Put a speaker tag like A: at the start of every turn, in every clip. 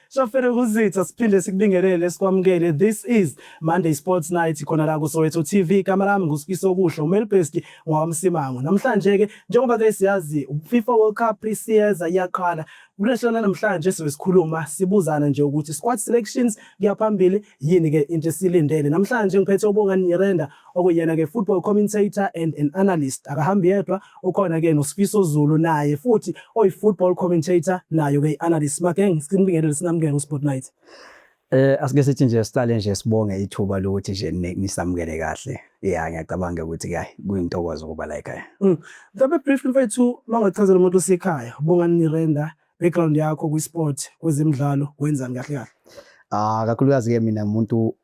A: Shafere kuzitha siphinde sikubingelele sikwamukele. This is Monday Sports Night khona la ku Soweto TV. Kamera lami nguSifiso Kuhle, uMelbest ngwamsimango. Namhlanje ke njengoba ke siyazi FIFA World Cup isiyeza iyaqala. Kuleshona namhlanje sikhuluma sibuzana nje ukuthi squad selections kuyaphambili yini ke into esilindele. Namhlanje ngiphethe uBongani Nyirenda okuyena ke football commentator and an analyst. Akahambi yedwa ukhona ke noSifiso Zulu naye futhi oyi football commentator nayo ke analyst. Make ngisikubingelele sinamukele uSport Night.
B: Asike sithi nje siqale nje sibonge ithuba lokuthi nje nisamukele kahle. Yeah, ngiyacabanga ukuthi kuyintokozo ukuba la ekhaya.
A: Mhlawumbe briefly mfethu mangachazela umuntu osekhaya, uBongani Nyirenda, background yakho kwisport, kwezemidlalo, wenzani kahle kahle?
B: Kakhulukazi ke mina umuntu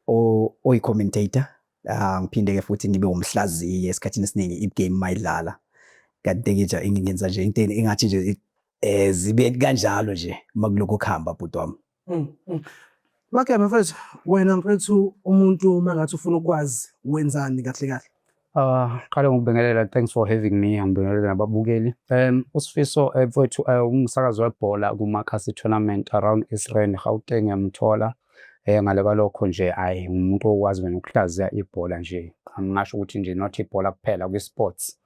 B: oyi commentator. Ngiphinde ke futhi ngibe umhlaziyi esikhathini esiningi igame mayidlala. Kanti ke nje ngingenza nje into engathi nje zibe kanjalo nje makuloko kuhamba bhuti wami.
A: Make mfethu wena mfethu umuntu mangathi ufuna ukwazi wenzani kahle kahle?
C: Qale ngikubingelela, thanks for having me. Ngibingelela nababukeli. uSifiso mfethu umsakazi webhola kuMakhasi tournament around Israel Gauteng ngiyamthola. Ngale kwalokho nje umuntu okwazi wena ukuhlaziya ibhola nje. Angingasho ukuthi nje not ibhola kuphela kwisports.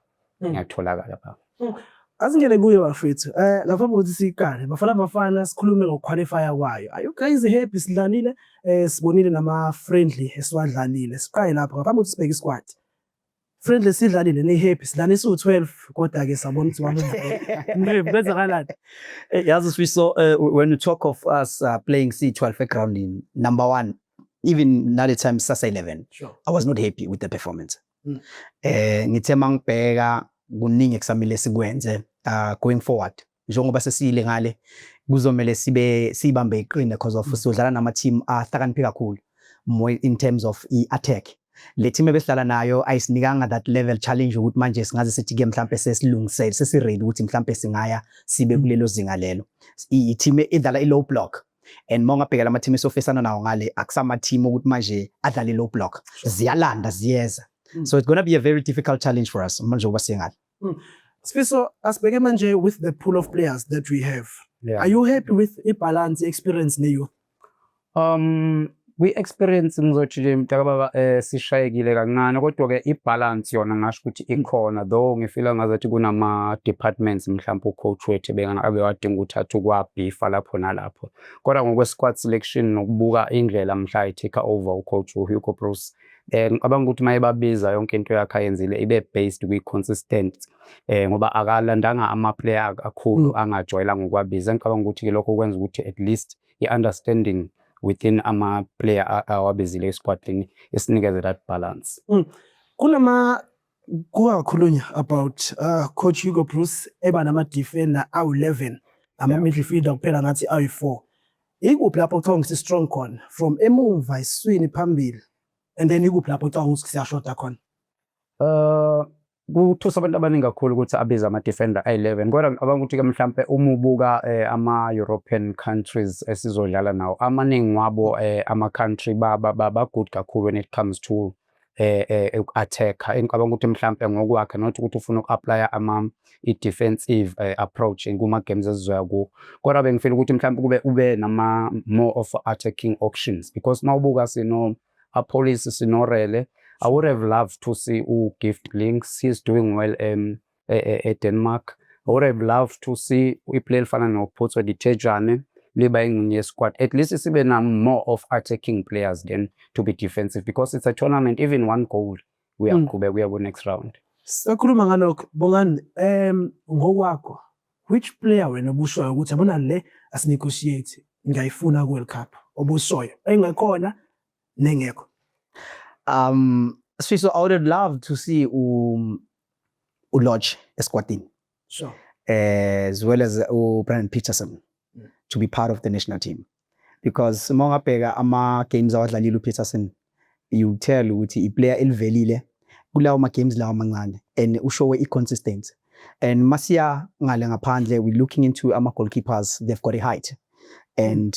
C: Ngiyatholakala lapha.
A: Asingene kuye bafethu. Lapha ukuthi siqale bafana sikhulume ngoqualifier kwayo. Are you guys happy sidlalile? Sibonile nama friendly esiwadlalile. Siqale lapha ngaphambi ukuthi sibheke isquad. Friendly sidlalile ne happy sidlane su12 kodwa ke sabona ukuthi wami benza kanjani?
B: Yazi Sifiso, when you talk of us playing C12 background in number 1, even at the time Sasa 11,
A: sure.
B: I was not happy with the performance. Ngithe mangibheka kuningi eksamile sikwenze going forward. Njengoba sesile ngale kuzomela sibambe iqine because of sodlala nama team ahlakaniphe kakhulu more in terms of attack. Le team ebesidlala nayo ayisinikanga that level challenge ukuthi manje singaze sithi ke mhlambe sesilungisele sesiready ukuthi mhlambe singaya sibe kulelo zinga lelo. I team edlala i low block and mongabheka lama team esofesana nawo ngale akusama team ukuthi manje adlala low block ziyalanda ziyeza. So it's going to be a very difficult challenge for us manje ngoba singale.
A: Sifiso, asibheke manje with the pool of players that we have.
C: Yeah.
A: Are you happy with balance experience neyo?
C: We experience ngizothi nje mntakababa sishayekile kancane kodwa ke ibalance yona ngasho ukuthi ikhona, though ngifila ngazathi kunama departments mhlawumbe ucoach wethu abe wadinga ukuthatha kwabhifa lapho nalapho, kodwa ngokwe squad selection nokubuka indlela mhla itake over ucoach Hugo Broos ngicabanga ukuthi mayebabiza yonke into yakhe ayenzile ibe based kwi consistent ngoba akalandanga ama player akakhulu angajoyela ngokwabiza. Ngicabanga ukuthi ke lokho kwenza ukuthi at least i-understanding within ama player awabizile esquadini esinikeze that balance.
A: Kunama kukhulunywa about coach Hugo Broos eba nama defender awu11 ama midfielder kuphela ngathi ayi4. Ikuphi lapho kuthiwa ngisi strong corner from emumva iswini phambili and then ikuphi lapho kuthiwa ukuthi siyashota khona?
C: Kuthusa abantu abaningi kakhulu ukuthi abiza ama defender ayi11, kodwa ngicabanga ukuthi ke mhlambe uma ubuka ama European countries esizodlala nawo amaningi wabo ama country ba good kakhulu when it comes to attacker. Ngicabanga ukuthi mhlambe ngokwakhe not ukuthi ufuna uku-apply i-defensive approach kuma games ezizoya ku, kodwa bengifela ukuthi mhlambe kube nama more of attacking options because mawubuka sino Police sinorele. I would have loved to see Gift Links. He's doing well at Denmark. I would have loved to see we play fana no Potso di Tejane liba in squad. At least it's even more of attacking players than to be defensive because it's a tournament. Even one goal we are next round.
A: Sakhuluma ngalokho Bongani, ngokwakho which player wena obushoyo ukuthi yabona le asinegotiate ngiyayifuna ku World Cup obushoyo engakhona nengekho?
B: So I would have loved to see Lodge esquadini.
A: Sure.
B: As well as Brian Peterson to be part of the national team. Because mongabheka ama games awadlalile uPeterson, you tell ukuthi iplayer elivelile kulawo ma games lawo amancane and ushowe inconsistent. And Masia ngale ngaphandle we looking into ama goalkeepers, they've got a height. And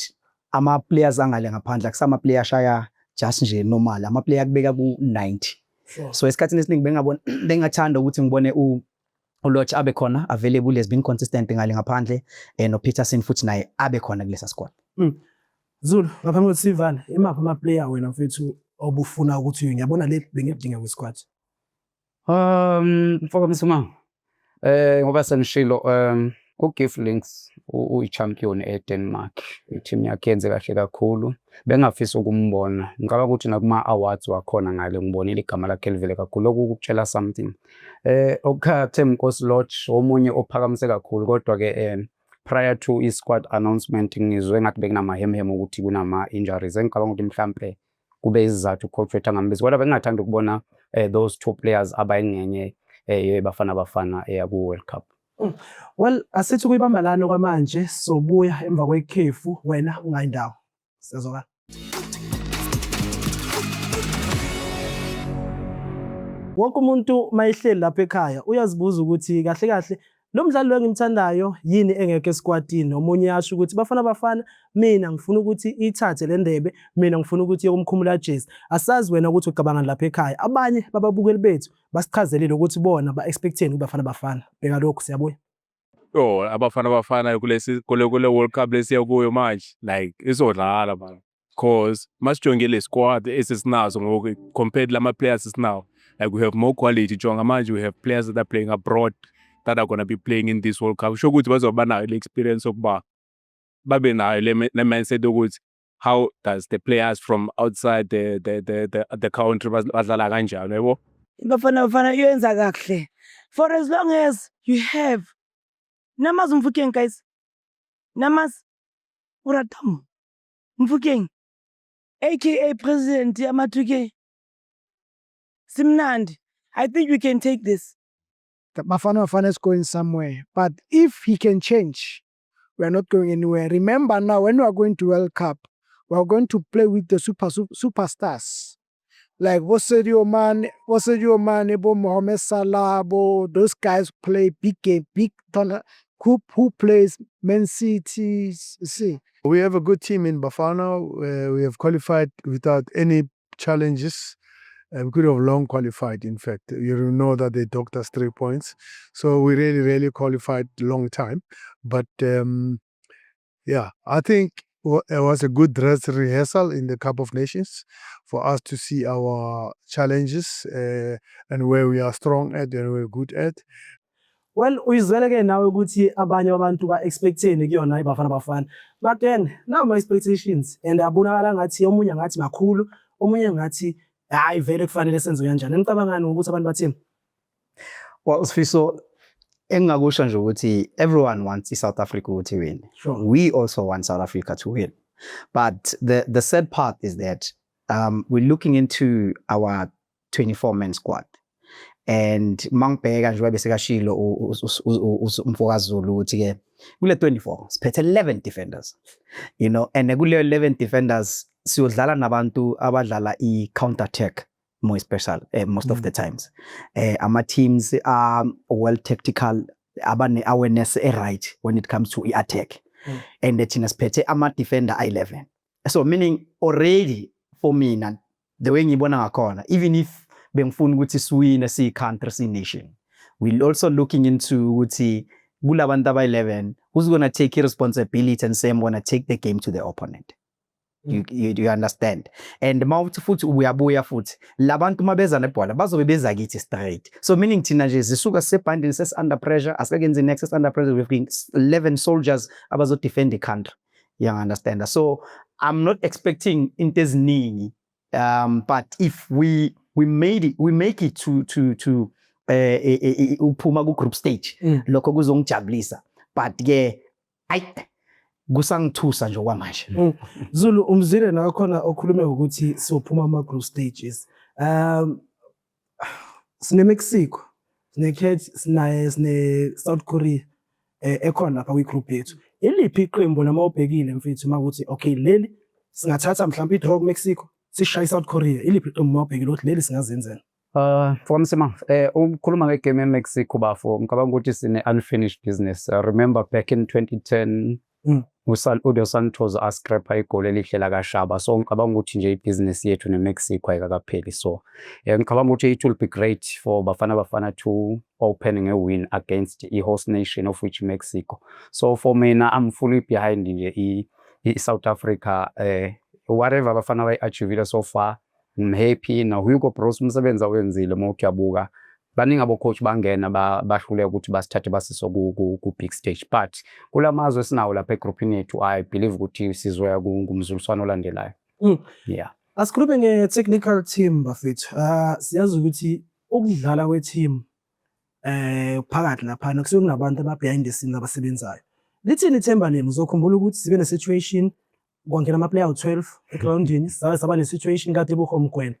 B: ama players angale ngaphandle akusama player shaya just nje normal ama player kubeka ku 90.
A: Sure.
B: So esikhathini esiningi bengathanda ukuthi ngibone uLodge abe khona available, has been consistent ngale ngaphandle, no Peterson futhi naye abe khona kulesa squad.
A: Zulu ngaphambi kokuthi sivane imaphi ama-player wena mfethu obufuna ukuthi ngiyabona le bengidinga kwi-squad?
C: Mfoka Msimang, ngoba senishilo uGift Links uyi-champion eDenmark, i-team yakhe yenze kahle kakhulu, bengafisa ukumbona, ngicabanga ukuthi nakuma-awards wakhona ngale ngibonile igama lakhe livele kakhulu, lokhu ukutshela something. Okuthe Nkosi Lodge omunye ophakamise kakhulu, kodwa-ke prior to i-squad announcement ngizwe ngathi bekunamahemhem ukuthi kunama-injuries, engicabanga ukuthi mhlampe kube izizathu coach wethu angambizi, kodwa bengingathanda ukubona those two players abayingenye Bafana ku-World Cup.
A: Well, asithi kuyibambalana kwamanje sobuya emva kwekhefu wena ungayindawo. Sizokala. Wonke umuntu mayihleli lapha ekhaya uyazibuza ukuthi kahle kahle lo mdlali lo engimthandayo yini engeke esquadini, omunye yasho ukuthi Bafana mina ngifuna ukuthi ithathe le ndebe, mina ngifuna ukuthi yokumkhumula jezi. Asazi wena ukuthi ucabanga lapha ekhaya, abanye bababukeli bethu basichazelile ukuthi bona ba-expecteni kuBafana. Bheka lokhu siyabuya.
D: Abafana kule World Cup lesiya kuyo manje, like izodlala man, cause masijongile le squad esisinazo ngoku compared lama players esinawo, like we have more quality. Jonga manje we have players that are playing abroad that are going to be playing in this World Cup. Sho ukuthi bazoba nayo le experience okuba babe nayo le mindset ukuthi how does the players from outside the country badlala kanjani, yebo?
E: Bafana yenza kahle for as long as you have Namaz Mfokeng, guys. Namaz Uratam Mfokeng, aka President Yamatuke Simnandi. I think we can take this.
F: The Bafana is going somewhere. But if he can change, we are not going anywhere. Remember now, when we are going to World Cup, we are going to play with the superstars. Like Sadio Mane, Mohamed Salah, those guys play big game, big tournament. Who plays Man City? See,
G: we have a good team in Bafana. We have qualified without any challenges. We could have long qualified, in fact. You know that they docked us 3 points. So we really qualified long time. But yeah, I think it was a good dress rehearsal in the Cup of Nations for us to see our challenges and where we are strong at and where we're good at.
A: Well, uyizweleke nawe ukuthi abanye abantu ba-expecteni kuyona iBafana. But then, now my expectations, and abonakala ngathi omunye ngathi makhulu, omunye ngathi hayi vele kufanele senze kanjani. Ngicabanga ukuthi abantu bathini?
B: Well, Sifiso, engakusho nje ukuthi everyone wants South Africa to win.
A: Sure.
B: We also want South Africa to win. But the sad part is that we're looking into our 24-man squad. And mangibheka nje wabesekashilo umfoka Zulu ukuthi ke kule 24 siphethe 11 defenders, you know, and kule 11 defenders siyodlala nabantu abadlala i-counter attack more special most of the times. Ama teams are well tactical, abane awareness right when it comes to attack. And the thina siphethe ama defender 11. So meaning already for me na the way ngibona ngakhona, even if bengifuna ukuthi siwine si-country, si-nation, we're also looking into ukuthi kulabantu aba-11 who's going to take responsibility and say I'm going to take the game to the opponent. You understand? And mawuthi futhi uyabuya futhi labantu mabeza nebhola bazobe beza kithi straight. So meaning thina nje zisuka sebhandini ses under pressure, asikakenzi next under pressure, we've got 11 soldiers abazo defend the country. You understand? So I'm not expecting into eziningi, but if we make it to uphuma ku group stage, lokho kuzongijabulisa. But ke kusangithusa nje kwamanje.
A: Zulu, umzile nawe khona okhulume ukuthi sophuma ama group stages. Sine Mexico, sine South Korea ekhona lapha kwi group yethu. Iliphi iqembu noma ubhekile mfethu makuthi okay leli singathatha mhlawumbe i-draw ku-Mexico sishaye South Korea, iliphi iqembu mawubhekile ukuthi leli singazenzela?
C: For Msimang, ukukhuluma ngegame eMexico bafo ngicabanga ukuthi sine unfinished business. Remember back in 2010 Udo Santos ascrapha igoli elihle lakashaba, so ngicabanga ukuthi nje ibhizinisi yethu neMexico ayikakapheli. So ngicabanga ukuthi it will be great for Bafana Bafana to opening a win against the host nation of which Mexico. So for mina, I'm fully behind nje South Africa. Whatever Bafana bayi-achievile so far, I'm happy. Na Hugo Bros umsebenzi awenzile mawukuyabuka. Baningi abo-coach bangena bahluleka ukuthi basithathe basiso ku-big stage, but kula mazwe esinawo lapha egroupini yethu, I believe ukuthi sizoya kumzuliswano olandelayo. Yeah.
A: Asikhulume nge-technical team bafethu. Siyazi ukuthi ukudlala kwe-team phakathi laphana kusuke kunabantu aba-behind the scenes abasebenzayo. Lithini ithemba lenu uzokhumbula ukuthi sibe ne-situation kwangena ama-player awu-12 egroundini saba ne-situation kade buhomgwena.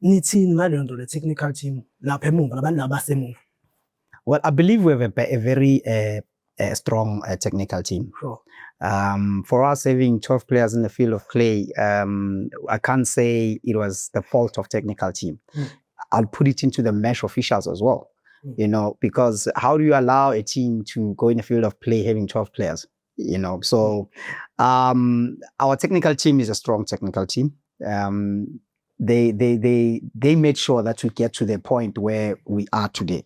A: Nithini ngaleyo nto le-technical team lapha emuva nabantu abasemuva?
B: Well, I believe we have a very strong technical team.
A: Sure.
B: For us having 12 players in the field of play, I can't say it was the fault of technical team. I'll put it into the match officials as well. You know, because how do you allow a team to go in the field of play having 12 players? You know, so our technical team is a strong technical team. They made sure that we get to the point where we are today,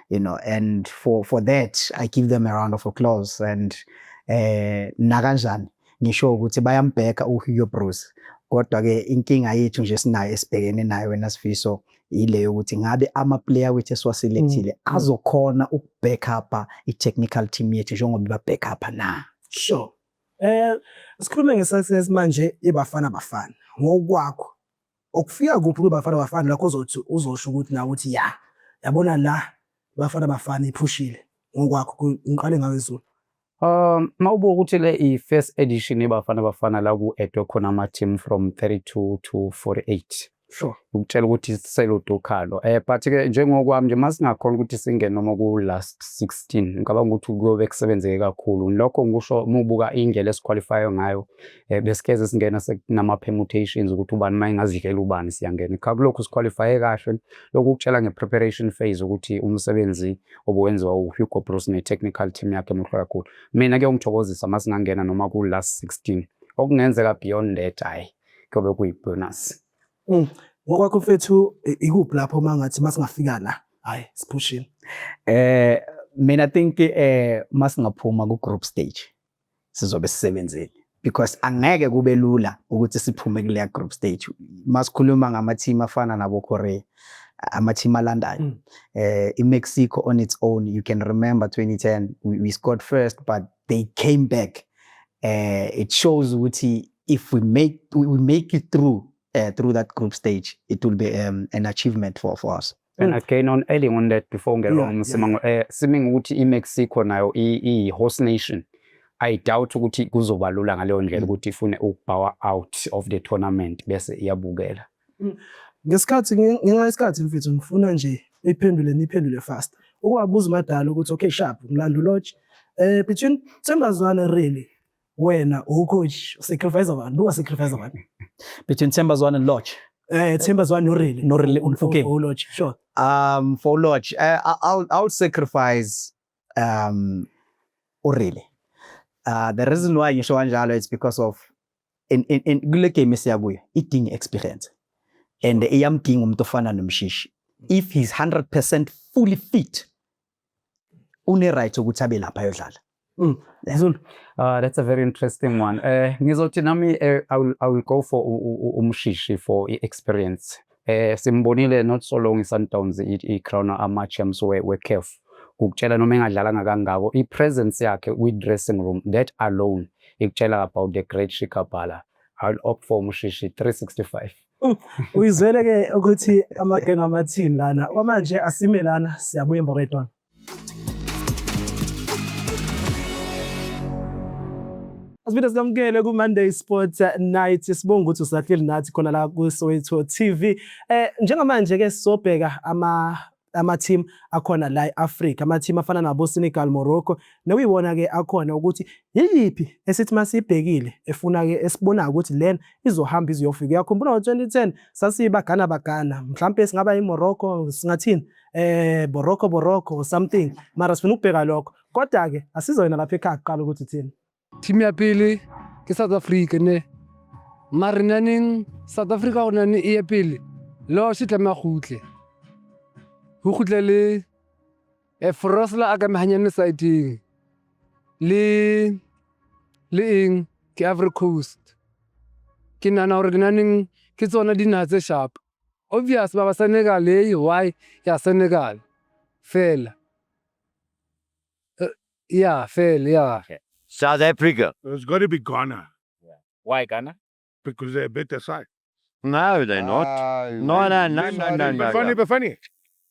B: you know, and for that I give them a round of applause. And nakanjani ngisho ukuthi bayambheka uHugo Bros, kodwa ke inkinga yethu nje sinayo esibhekene nayo wena Sifiso ile ukuthi ngabe ama-player wethu esiwaselectile azokhona ukubackupa i-technical team yethu njengoba ba-backupa na.
A: Sure. Sikhulume nge-success manje iBafana Bafana. Ngokwakho okufika kuphi kwiBafana Bafana lakho uzosho ukuthi nawe uthi yabona la iBafana Bafana iphushile ngokwakho ngiqale ngawe Zulu.
C: Mawubuka ukuthi le i-first edition iBafana Bafana la ku-edwe khona ama-team from 32 to 48.
A: Sure.
C: Ukutshela ukuthi siseludo khalo. But ke njengokwami nje masingakhona ukuthi singene noma ku-last 16, ngicabanga ukuthi kuyobe kusebenzeke kakhulu. Lokho ngisho mubuka indlela esiqualifyayo ngayo, besikeze singena nama-permutations ukuthi ubani mayingazidlela ubani siyangena. Kulokhu siqualifye kahle. Lokhu ukutshela nge-preparation phase ukuthi umsebenzi obuwenziwa uHugo Bros ne-technical team yakhe mkhulu kakhulu. Mina kuyongithokozisa masingangena noma ku-last 16. Okungenzeka beyond that, hayi kuyobe kuyi-bonus.
A: Ngokwakho mfethu ikuphi lapho mangathi masingafika la hayi siphushini?
B: Mina think masingaphuma ku-group stage sizobe sisebenzile, because angeke kube lula ukuthi siphume kule group stage. Masikhuluma ngama-team afana nabo Korea, ama-team alandayo. IMexico on its own, you can remember 2010 we scored first but they came back. It shows ukuthi if we make it through that group stage, it will be an achievement for us.
C: And again, on adding on that before Simming ukuthi iMexico nayo i-host nation, I doubt ukuthi kuzoba lula ngaleyo ndlela ukuthi ifune ukupower out of the tournament bese iyabukela.
A: Ngesikhathi ngenxa yesikhathi mfethu ngifuna nje niphendule fast. Ukwabuza uMadala ukuthi okay sharp Mlando Lodge between Thembazwane really wena ucoach sacrifice abantu sacrifice abantu
B: between Thembazwane and Lodge.
A: Thembazwane no really
B: okay.
A: Lodge sure.
B: For Lodge I'll sacrifice Orele. The reason why ngisho kanjalo is because of in kule game esiyabuya idinga experience and iyamdinga umuntu ofana noMshishi. If he's 100% fully fit, une right ukuthi abe lapha ayodlala.
C: That's a very interesting one. Ngizothi nami I will go for uMshishi for experience. Simbonile not so long iSundowns i-crown ama-champs we-CAF. Ukutshela noma engadlalanga kangako i-presence yakhe with-dressing room, that alone ikutshela about the great Shikapala. I'll opt for uMshishi 365.
A: Uyizwele ke ukuthi amagenge amathini lana kwamanje asime lana siyabuya emboretwana. Asibide sikamukele ku-Monday Sports Night. Sibonga ukuthi usahleli nathi khona la ku-Soweto TV. Njengamanje ke sisobheka ama-team akhona la e-Africa, ama-team afana nabo Senegal, Morocco. Nokuyibona ke akhona ukuthi yiyiphi esithi masibhekile efuna ke esibona ukuthi lena izohamba iziyofika. Uyakhumbula ngo-2010 sasibagana mhlambe singaba iMorocco singathini Borocco something, mara sifuna ukubheka lokho. Kodwa ke asizoyena lapha ekhaya kuqala ukuthi thina
H: team ya pele ke South Africa ne mare naneng South Africa go nane e ya pele lo se tlama khutle go khutle le Frosla a ka mahanyane side le eng ke Ivory Coast ke nana gore naneng ke tsona dinaha tse sharp obvious ba Senegal why ya Senegal fela yeah fela yeah.
I: South Africa.
J: It's got to be Ghana
D: Why Ghana?
J: because they're a better side.
I: No, they're not. No.
J: Bafana.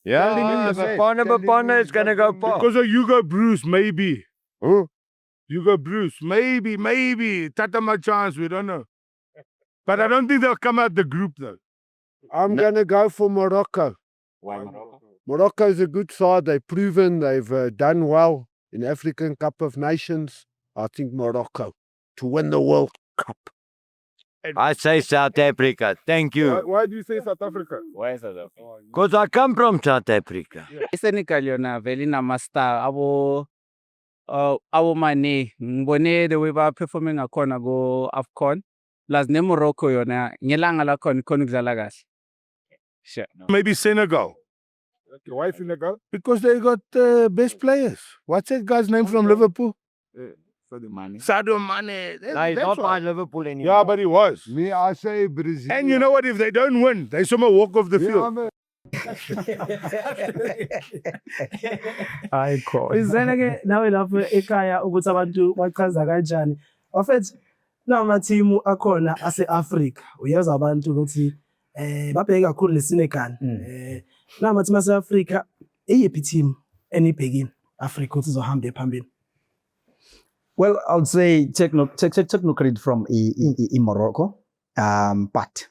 I: Yeah, Bafana is going to go far.
J: Because of Hugo Bruce, maybe.
I: Who?
J: Hugo Bruce, maybe. Tata my chance, we don't know. But I don't think they'll come out the group though.
G: I'm going to go for Morocco.
D: Why Morocco?
G: Morocco is a good side. They've proven they've done well in African Cup of Nations. I think Morocco to win the World Cup.
I: I say South Africa. Thank you.
J: Why do you say South Africa?
D: Why South Africa?
I: Because I come from South Africa.
C: Senegal yona vele nama-star abo Mane ngibone the way ba-performing ngakhona ko-AFCON plus ne-Morocco yona ngelanga lakhona ikhona ukudlala kahle. Sure.
J: Maybe Senegal. Why Senegal? Because they got best players. What's that guy's name from Liverpool? Sadio Mane.
I: No, he's not by Liverpool anymore.
J: Yeah, but he was.
G: Me, I say Brazil.
J: And you know what? If they don't win, they somehow walk off the field.
A: Hayi khona. Izene-ke nawe lapho ekhaya ukuthi abantu bachaza kanjani. Wafethu nama-team akhona ase-Afrika. Uyezwa abantu ukuthi babheke kakhulu neSenegal. Nama-team ase-Afrika eyiphi team enibhekile Afrika ukuthi izohamba phambili?
B: Well, I would say take no credit from Morocco, but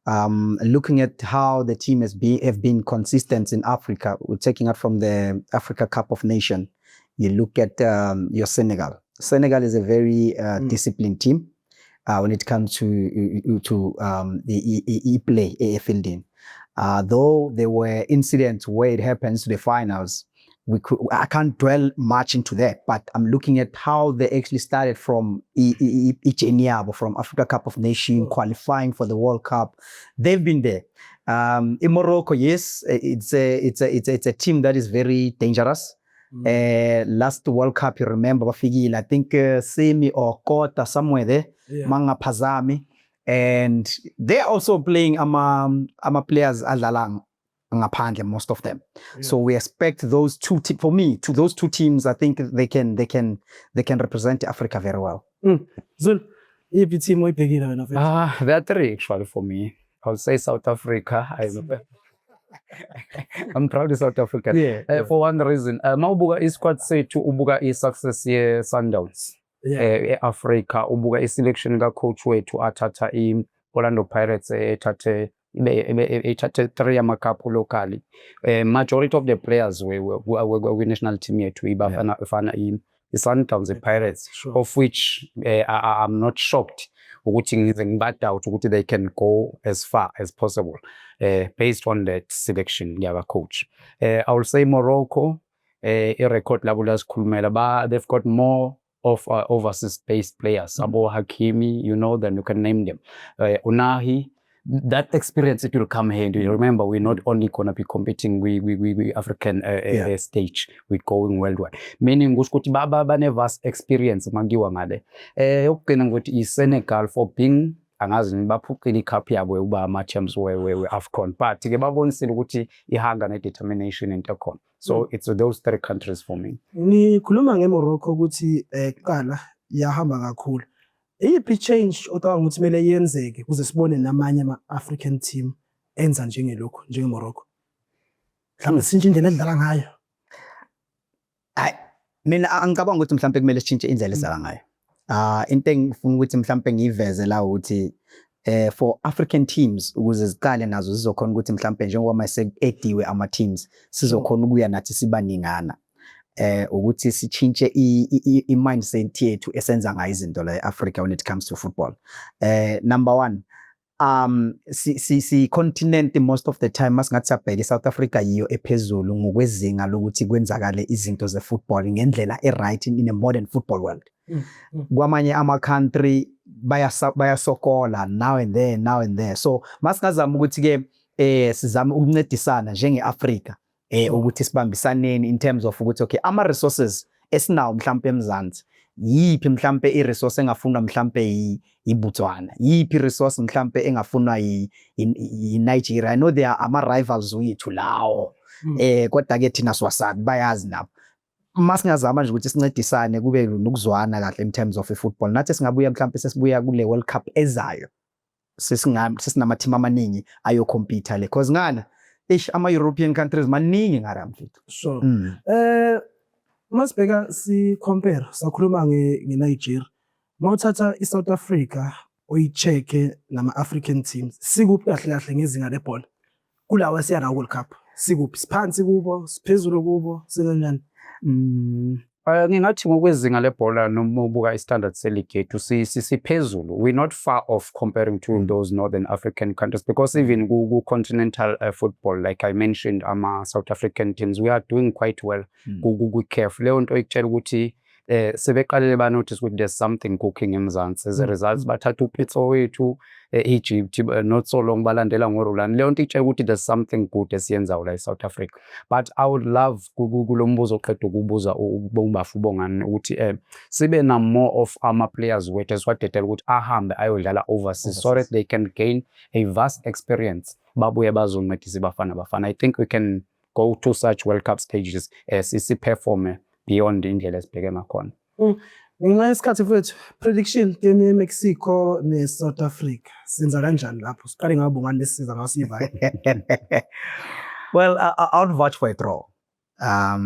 B: looking at how the team have been consistent in Africa, we're taking it from the Africa Cup of Nations. You look at your Senegal. Senegal is a very disciplined team when it comes to the play fielding. Though there were incidents where it happens to the finals. I can't dwell much into that, but I'm looking at how they actually started from Icheniabo, from Africa Cup of Nations, qualifying for the World Cup. They've been there. In Morocco, yes, it's a team that is very dangerous. Last World Cup, you remember, I think semi or quarter somewhere there, Manga Pazami, and they're also playing ama players Alalang. Ngaphandle, most of them. So we expect those two those two teams, I think they can represent Africa very well.
A: Zulu, yiphi team oyibhekile wena mfethu?
C: There are three actually for me. I would say South Africa. I'm proud of South Africa. For one reason, mawubuka isquad sethu ubuka i-success ye-Sundowns. Africa ubuka i-selection ka-coach wethu athatha i-Orlando Pirates ethathe 3 amakapu locally. Majority of the players we national team yethu ibafana i-Sundowns, Pirates, of which I'm not shocked ukuthi ngize ngibadoubt ukuthi they can go as far as possible based on that selection yaba coach. I will say Morocco i-record labo lasikhulumela they've got more of overseas based players. Abo Hakimi, then you can name them. Unahi, that experience, it will come here. You remember, we're not only going to be competing with African stage, we're going worldwide. Meaning, ukuthi baba ne-vast experience magiwa ngale. Yokugcina ngokuthi i-Senegal for being angazi baphukile icup yabo uba ama-champs we-AFCON. But ke babonisile ukuthi ihanga ne-determination into khona. So it's those 3 countries for me.
A: Nikhuluma ngeMorocco ukuthi kuqala yahamba kakhulu. Iyiphi change otanga ukuthi kumele yenzeke kuze sibone namanye ama-African team enza njengelokho njengeMorocco? Mhlawumbe sintshe indlela edlala ngayo.
B: Mina angicabanga ukuthi mhlawumbe kumele sitshintshe indlela edlala ngayo. Into engifuna ukuthi mhlawumbe ngiveze la ukuthi for African teams ukuze ziqale nazo zizokhona ukuthi mhlawumbe njengoba mase ediwe ama teams sizokhona ukuya nathi sibaningana. Ukuthi sichintshe i-mindset yethu esenza ngayo izinto la eAfrica when it comes to football. Number 1, si continent most of the time masingathi sabheka South Africa yiyo ephezulu ngokwezinga lokuthi kwenzakale izinto ze football ngendlela right in a modern football world. Kwamanye ama country bayasokola now and there. So masingazama ukuthi ke sizame ukuncedisana njengeAfrika ukuthi sibambisaneni in terms of ukuthi okay ama resources esinawo mhlambe eMzansi yipi mhlambe iresource engafunwa mhlambe iBotswana yipi resource mhlambe engafunwa iNigeria. I know there are ama rivals wethu lawo kodwa ke thina siwasabi bayazi nabo. Masingazama nje ukuthi sincedisane kube nokuzwana kahle in terms of football nathi singabuya mhlambe sesibuya kule World Cup ezayo sesinama team amaningi ayo compete le because ngana ama European countries maningi ngaramfithu.
A: Sure. Masibheka si compare sakhuluma ngeNigeria mawuthatha iSouth Africa uyicheck nama African teams sikuphi kahle ngezinga lebhola kulawa siyana World Cup sikuphi siphansi kubo siphezulu kubo senani?
C: Ngingathi ngokwezinga lebhola noma ubuka istandard seleague yethu siphezulu. We're not far off comparing to those northern African countries because even ku continental football like I mentioned ama South African teams we are doing quite well ku CAF. Leyo nto ikutshela ukuthi sebeqalele ba notice ukuthi there's something cooking eMzansi. As a result bathatha uPitso wethu Egypt not so long balandela ngoRolani. Leyo nto ikutshela ukuthi there's something good esiyenzayo la eSouth Africa. But I would love kulombuzo oqeda ukubuza uBafu Bongani ukuthi sibe na more of ama players wethu eswadedela ukuthi ahambe ayodlala overseas so that they can gain a vast experience babuye bazoncedisa bafana. I think we can go to such World Cup stages perform beyond indlela esibheke ngakhona.
A: Ngenxa yesikhathi fethu prediction game yeMexico neSouth Africa senza kanjani lapho siqale ngabo ngani lesiza ngasiva?
B: Well, I would watch for a draw.
A: A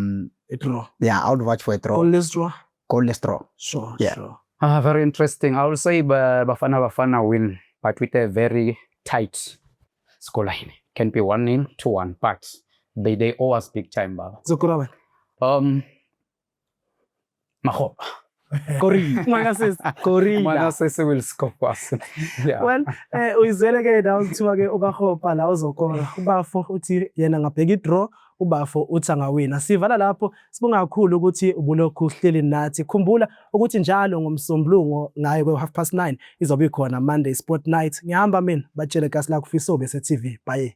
A: draw.
B: Yeah, I would watch for a draw. Goalless draw.
A: Sure.
B: Yeah.
A: Sure.
C: Very interesting. I will say Bafana win, but with a very tight scoreline. Can be 1-0, 2-1, but they owe us big time.
A: Zokurawe.
C: Mahoba.
A: Mangasese
C: will score us. Yeah.
A: Well, uyizele ke la uthiwa ke ubahopa la uzokora. Ubafo uthi yena ngabheka idraw, ubafo uthi angawina. Sivala lapho sibonga kakhulu ukuthi ubulokhu uhleli nathi. Khumbula ukuthi njalo ngomsombulungu ngayo kwe 9:30 izobe ikhona Monday Sport Night. Ngihamba mina batshele kasi la kufiso bese TV. Bye.